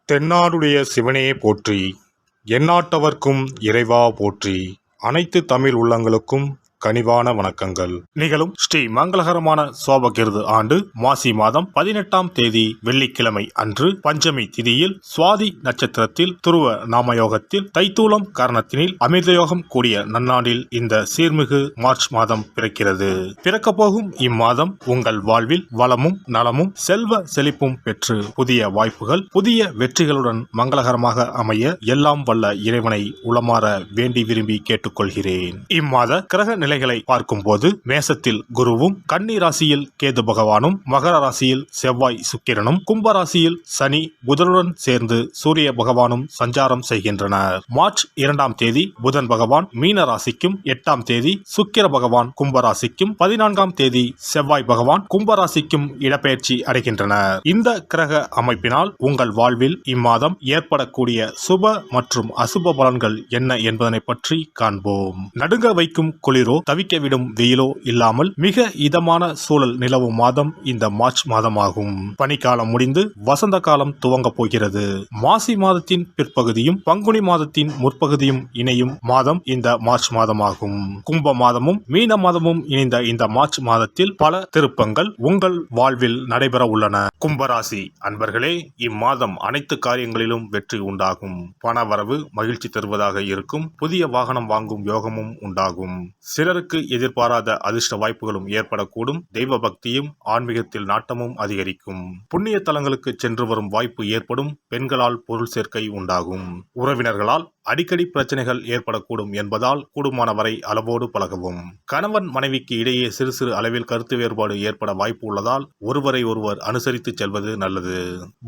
தென்னாடுடைய சிவனே போற்றி, எந்நாட்டவர்க்கும் இறைவா போற்றி. அனைத்து தமிழ் உள்ளங்களுக்கும் கனிவான வணக்கங்கள். நிகழும் ஸ்ரீ மங்களகரமான சோபகிருது ஆண்டு மாசி மாதம் 18ஆம் தேதி வெள்ளிக்கிழமை அன்று பஞ்சமி திதியில் சுவாதி நட்சத்திரத்தில் துருவ நாமயோகத்தில் தைத்தூலம் காரணத்தினில் அமிர்தயோகம் கூடிய நன்னாளில் இந்த சீர்மிகு மார்ச் மாதம் பிறக்கிறது. பிறக்கப் போகும் இம்மாதம் உங்கள் வாழ்வில் வளமும் நலமும் செல்வ செழிப்பும் பெற்று புதிய வாய்ப்புகள் புதிய வெற்றிகளுடன் மங்களகரமாக அமைய எல்லாம் வல்ல இறைவனை உளமாற வேண்டி விரும்பி கேட்டுக்கொள்கிறேன். இம்மாத கிரக நிலைகளை பார்க்கும்போது மேசத்தில் குருவும், கன்னி ராசியில் கேது பகவானும், மகர ராசியில் செவ்வாய் சுக்கிரனும், கும்ப ராசியில் சனி புதனுடன் சேர்ந்து சூரிய பகவானும் சஞ்சாரம் செய்கின்றனர். மார்ச் 2ஆம் தேதி புதன் பகவான் மீன ராசிக்கும், 8ஆம் தேதி சுக்கிர பகவான் கும்ப ராசிக்கும், 14ஆம் தேதி செவ்வாய் பகவான் கும்ப ராசிக்கும் இடப்பெயர்ச்சி அடைகின்றனர். இந்த கிரக அமைப்பினால் உங்கள் வாழ்வில் இம்மாதம் ஏற்படக்கூடிய சுப மற்றும் அசுப பலன்கள் என்ன என்பதனை பற்றி காண்போம். நடுங்க வைக்கும் குளிரோ தவிக்க விடும் வெயிலோ இல்லாமல் மிக இதமான சூழல் நிலவும் மாதம் இந்த மார்ச் மாதமாகும். பனிக்காலம் முடிந்து வசந்த காலம் துவங்க போகிறது. மாசி மாதத்தின் பிற்பகுதியும் பங்குனி மாதத்தின் முற்பகுதியும் இணையும் மாதம் இந்த மார்ச் மாதமாகும். கும்ப மாதமும் மீன மாதமும் இணைந்த இந்த மார்ச் மாதத்தில் பல திருப்பங்கள் உங்கள் வாழ்வில் நடைபெற உள்ளன. கும்பராசி அன்பர்களே, இம்மாதம் அனைத்து காரியங்களிலும் வெற்றி உண்டாகும். பணவரவு மகிழ்ச்சி தருவதாக இருக்கும். புதிய வாகனம் வாங்கும் யோகமும் உண்டாகும். சிலருக்கு எதிர்பாராத அதிர்ஷ்ட வாய்ப்புகளும் ஏற்படக்கூடும். தெய்வ பக்தியும் ஆன்மீகத்தில் நாட்டமும் அதிகரிக்கும். புண்ணிய தலங்களுக்கு சென்று வரும் வாய்ப்பு ஏற்படும். பெண்களால் பொருள் சேர்க்கை உண்டாகும். உறவினர்களால் அடிக்கடி பிரச்சனைகள் ஏற்படக்கூடும் என்பதால் கூடுமான வரை அளவோடு பழகவும். கணவன் மனைவிக்கு இடையே சிறு சிறு அளவில் கருத்து வேறுபாடு ஏற்பட வாய்ப்பு உள்ளதால் ஒருவரை ஒருவர் அனுசரித்து செல்வது நல்லது.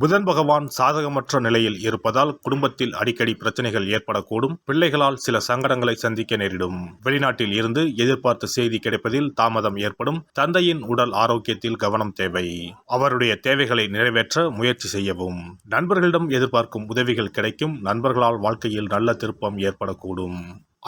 புதன் பகவான் சாதகமற்ற நிலையில் இருப்பதால் குடும்பத்தில் அடிக்கடி பிரச்சனைகள் ஏற்படக்கூடும். பிள்ளைகளால் சில சங்கடங்களை சந்திக்க நேரிடும். வெளிநாட்டில் இருந்து எதிர்பார்த்த செய்தி கிடைப்பதில் தாமதம் ஏற்படும். தந்தையின் உடல் ஆரோக்கியத்தில் கவனம் தேவை. அவருடைய தேவைகளை நிறைவேற்ற முயற்சி செய்யவும். நண்பர்களிடம் எதிர்பார்க்கும் உதவிகள் கிடைக்கும். நண்பர்களால் வாழ்க்கையில் நல்ல திருப்பம் ஏற்படக்கூடும்.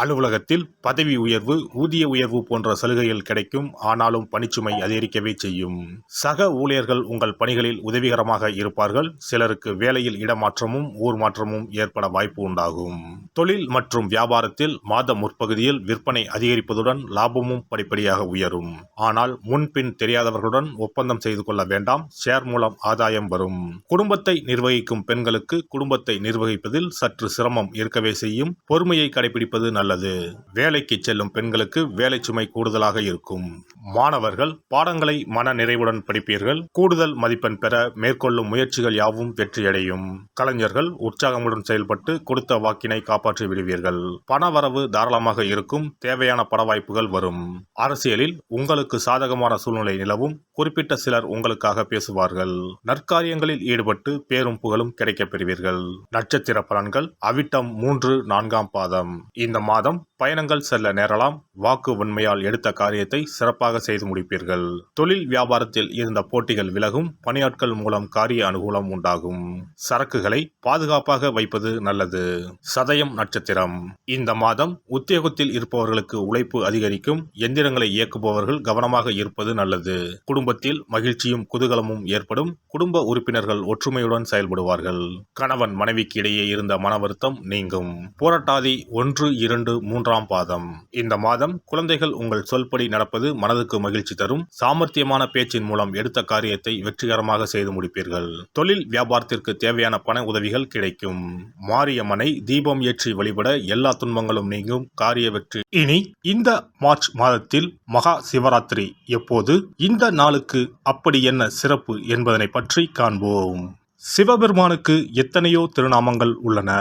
அலுவலகத்தில் பதவி உயர்வு, ஊதிய உயர்வு போன்ற சலுகைகள் கிடைக்கும். ஆனாலும் பணிச்சுமை அதிகரிக்கவே செய்யும். சக ஊழியர்கள் உங்கள் பணிகளில் உதவிகரமாக இருப்பார்கள். சிலருக்கு வேலையில் இடமாற்றமும் ஊர் மாற்றமும் ஏற்பட வாய்ப்பு உண்டாகும். தொழில் மற்றும் வியாபாரத்தில் மாத முற்பகுதியில் விற்பனை அதிகரிப்பதுடன் லாபமும் படிப்படியாக உயரும். ஆனால் முன்பின் தெரியாதவர்களுடன் ஒப்பந்தம் செய்து கொள்ள வேண்டாம். ஷேர் மூலம் ஆதாயம் வரும். குடும்பத்தை நிர்வகிக்கும் பெண்களுக்கு குடும்பத்தை நிர்வகிப்பதில் சற்று சிரமம் இருக்கவே செய்யும். பொறுமையை கடைபிடிப்பது நல்லது. வேலைக்கு செல்லும் பெண்களுக்கு வேலை சுமை கூடுதலாக இருக்கும். மாணவர்கள் பாடங்களை மன நிறைவுடன் படிப்பீர்கள். கூடுதல் மதிப்பெண் பெற மேற்கொள்ளும் முயற்சிகள் யாவும் வெற்றியடையும். கலைஞர்கள் உற்சாகமுடன் செயல்பட்டு கொடுத்த வாக்கினை காப்பாற்றி விடுவீர்கள். பணவரவு தாராளமாக இருக்கும். தேவையான பட வாய்ப்புகள் வரும். அரசியலில் உங்களுக்கு சாதகமான சூழ்நிலை நிலவும். குறிப்பிட்ட சிலர் உங்களுக்காக பேசுவார்கள். நற்காரியங்களில் ஈடுபட்டு பேரும் புகழும் கிடைக்கப் பெறுவீர்கள். நட்சத்திர பலன்கள் அவிட்டம் 3, 4ஆம் பாதம். இந்த மாதம் பயணங்கள் செல்ல நேரலாம். வாக்கு உண்மையால் எடுத்த காரியத்தை சிறப்பாக செய்து முடிப்பீர்கள். தொழில் வியாபாரத்தில் இருந்த போட்டிகள் விலகும். பணியாட்கள் மூலம் காரிய அனுகூலம் உண்டாகும். சரக்குகளை பாதுகாப்பாக வைப்பது நல்லது. சதயம் நட்சத்திரம். இந்த மாதம் உத்தியோகத்தில் இருப்பவர்களுக்கு உழைப்பு அதிகரிக்கும். எந்திரங்களை இயக்குபவர்கள் கவனமாக இருப்பது நல்லது. குடும்பத்தில் மகிழ்ச்சியும் குதூகலமும் ஏற்படும். குடும்ப உறுப்பினர்கள் ஒற்றுமையுடன் செயல்படுவார்கள். கணவன் மனைவிக்கு இடையே இருந்த மன வருத்தம் நீங்கும். போராட்டாதி 1, 2, 3ஆம் பாதம். இந்த மாதம் குழந்தைகள் உங்கள் சொல்படி நடப்பது மனதுக்கு மகிழ்ச்சி தரும். சாமர்த்தியமான பேச்சின் மூலம் எடுத்த காரியத்தை வெற்றிகரமாக செய்து முடிப்பீர்கள். தொழில் வியாபாரத்திற்கு தேவையான பண உதவிகள் கிடைக்கும். மாரியம்மனை தீபம் ஏற்றி வழிபட எல்லா துன்பங்களும் நீங்கும். காரிய வெற்றி. இனி இந்த மார்ச் மாதத்தில் மகா சிவராத்திரி எப்போது, இந்த நாளுக்கு அப்படி என்ன சிறப்பு என்பதனை பற்றி காண்போம். சிவபெருமானுக்கு எத்தனையோ திருநாமங்கள் உள்ளன.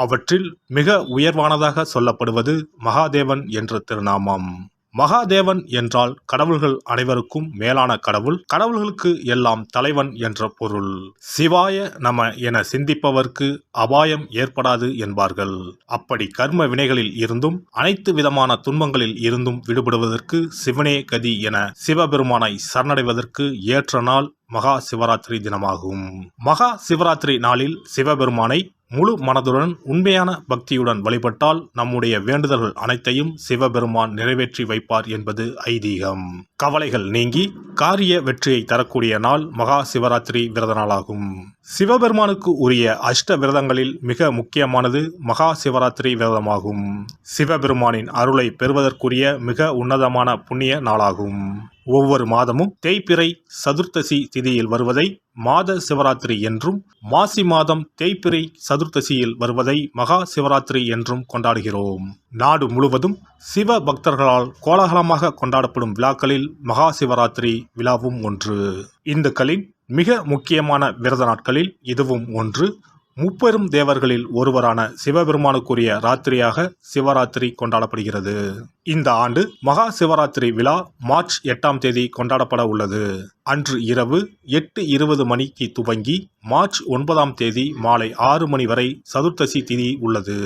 அவற்றில் மிக உயர்வானதாக சொல்லப்படுவது மகாதேவன் என்ற திருநாமம். மகாதேவன் என்றால் கடவுள்கள் அனைவருக்கும் மேலான கடவுள். கடவுள்களுக்கு எல்லாம் தலைவன் என்ற பொருள். சிவாய நம என சிந்திப்பவர்க்கு அபாயம் ஏற்படாது என்பார்கள். அப்படி கர்ம வினைகளில் இருந்தும் அனைத்து விதமான துன்பங்களில் இருந்தும் விடுபடுவதற்கு சிவனே கதி என சிவபெருமானை சரணடைவதற்கு ஏற்ற நாள் மகா சிவராத்திரி தினமாகும். மகா சிவராத்திரி நாளில் சிவபெருமானை முழு மனதுடன் உண்மையான பக்தியுடன் வழிபட்டால் நம்முடைய வேண்டுதல்கள் அனைத்தையும் சிவபெருமான் நிறைவேற்றி வைப்பார் என்பது ஐதீகம். கவலைகள் நீங்கி காரிய வெற்றியை தரக்கூடிய நாள் மகா சிவராத்திரி விரத நாளாகும். சிவபெருமானுக்கு உரிய அஷ்ட விரதங்களில் மிக முக்கியமானது மகா சிவராத்திரி விரதமாகும். சிவபெருமானின் அருளை பெறுவதற்குரிய மிக உன்னதமான புண்ணிய நாளாகும். ஒவ்வொரு மாதமும் தேய்பிறை சதுர்த்தசி திதியில் வருவதை மாத சிவராத்திரி என்றும், மாசி மாதம் தேய்பிறை சதுர்த்தசியில் வருவதை மகா சிவராத்திரி என்றும் கொண்டாடுகிறோம். நாடு முழுவதும் சிவ பக்தர்களால் கோலாகலமாக கொண்டாடப்படும் விழாக்களில் மகா சிவராத்திரி விழாவும் ஒன்று. இந்துக்களின் மிக முக்கியமான விரத நாட்களில் இதுவும் ஒன்று. முப்பெரும் தேவர்களில் ஒருவரான சிவபெருமானுக்குரிய ராத்திரியாக சிவராத்திரி கொண்டாடப்படுகிறது. இந்த ஆண்டு மகா சிவராத்திரி விழா மார்ச் 8ஆம் தேதி கொண்டாடப்பட உள்ளது. அன்று இரவு 8:20 மணிக்கு துவங்கி மார்ச் 9ஆம் தேதி மாலை 6 மணி வரை சதுர்த்தசி திதி உள்ளது.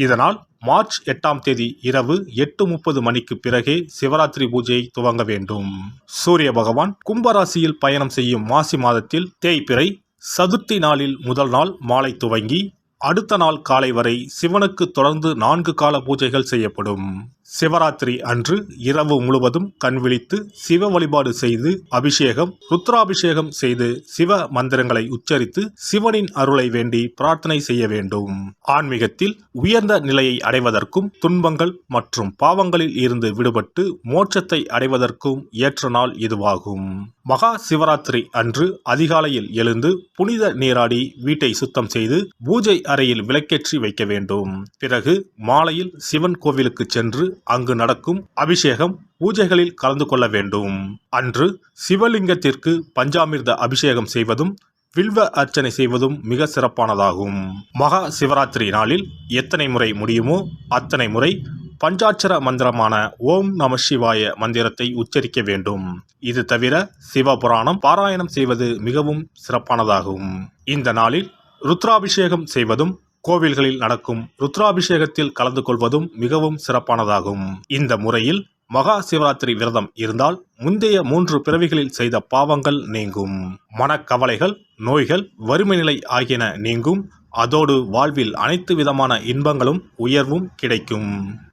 இதனால் மார்ச் 8ஆம் தேதி இரவு 8:30 மணிக்கு பிறகே சிவராத்திரி பூஜை துவங்க வேண்டும். சூரிய பகவான் கும்பராசியில் பயணம் செய்யும் மாசி மாதத்தில் தேய்பிறை சதுர்த்தி நாளில் முதல் நாள் மாலை துவங்கி அடுத்த நாள் காலை வரை சிவனுக்கு தொடர்ந்து 4 கால பூஜைகள் செய்யப்படும். சிவராத்திரி அன்று இரவு முழுவதும் கண் விழித்து சிவ வழிபாடு செய்து அபிஷேகம், ருத்ராபிஷேகம் செய்து சிவ மந்திரங்களை உச்சரித்து சிவனின் அருளை வேண்டி பிரார்த்தனை செய்ய வேண்டும். ஆன்மீகத்தில் உயர்ந்த நிலையை அடைவதற்கும், துன்பங்கள் மற்றும் பாவங்களில் இருந்து விடுபட்டு மோட்சத்தை அடைவதற்கும் ஏற்ற நாள் இதுவாகும். மகா சிவராத்திரி அன்று அதிகாலையில் எழுந்து புனித நீராடி வீட்டை சுத்தம் செய்து பூஜை அறையில் விளக்கேற்றி வைக்க வேண்டும். பிறகு மாலையில் சிவன் கோவிலுக்கு சென்று அங்கு நடக்கும் அபிஷேகம் பூஜைகளில் கலந்து கொள்ள வேண்டும். அன்று சிவலிங்கத்திற்கு பஞ்சாமிர்த அபிஷேகம் செய்வதும் வில்வ அர்ச்சனை செய்வதும் மிக சிறப்பானதாகும். மகா சிவராத்திரி நாளில் எத்தனை முறை முடியுமோ அத்தனை முறை பஞ்சாட்சர மந்திரமான ஓம் நம சிவாய மந்திரத்தை உச்சரிக்க வேண்டும். இது தவிர சிவபுராணம் பாராயணம் செய்வது மிகவும் சிறப்பானதாகும். இந்த நாளில் ருத்ராபிஷேகம் செய்வதும் கோவில்களில் நடக்கும் ருத்ராபிஷேகத்தில் கலந்து கொள்வதும் மிகவும் சிறப்பானதாகும். இந்த முறையில் மகா சிவராத்திரி விரதம் இருந்தால் முந்தைய 3 பிறவிகளில் செய்த பாவங்கள் நீங்கும். மனக்கவலைகள், நோய்கள், வறுமை நிலை ஆகியன நீங்கும். அதோடு வாழ்வில் அனைத்து விதமான இன்பங்களும் உயர்வும் கிடைக்கும்.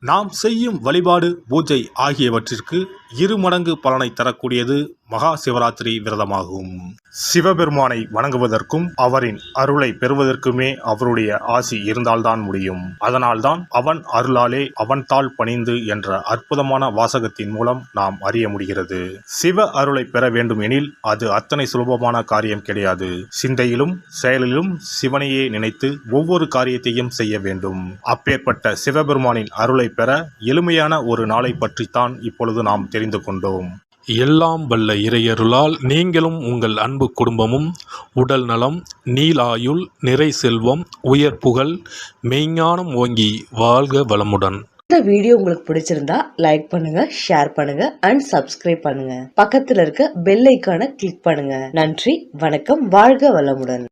நாம் செய்யும் வழிபாடு, பூஜை ஆகியவற்றிற்கு 2 மடங்கு பலனை தரக்கூடியது மகா சிவராத்திரி விரதமாகும். சிவபெருமானை வணங்குவதற்கும் அவரின் அருளை பெறுவதற்குமே அவருடைய ஆசி இருந்தால்தான் முடியும். அதனால்தான் அவன் அருளாலே அவன் தாள் பணிந்து என்ற அற்புதமான வாசகத்தின் மூலம் நாம் அறிய முடிகிறது. சிவ அருளை பெற வேண்டும் எனில் அது அத்தனை சுலபமான காரியம் கிடையாது. சிந்தையிலும் செயலிலும் சிவனையே நினைத்து ஒவ்வொரு காரியத்தையும் செய்ய வேண்டும். அப்பேற்பட்ட சிவபெருமானின் அருளை பெற எளிமையான ஒரு நாளை பற்றித்தான் இப்பொழுது நாம் தெரிந்து கொண்டோம். எல்லாம் வல்ல இறையருளால் நீங்களும் உங்கள் அன்பு குடும்பமும் உடல் நலம், நீலாயுள், நிறை செல்வம், உயர் புகழ், மெய்ஞானம் ஓங்கி வாழ்க வளமுடன். இந்த வீடியோ உங்களுக்கு பிடிச்சிருந்தா லைக் பண்ணுங்க, ஷேர் பண்ணுங்க அண்ட் சப்ஸ்கிரைப் பண்ணுங்க. பக்கத்துல இருக்க பெல் ஐகானை கிளிக் பண்ணுங்க. நன்றி, வணக்கம், வாழ்க வளமுடன்.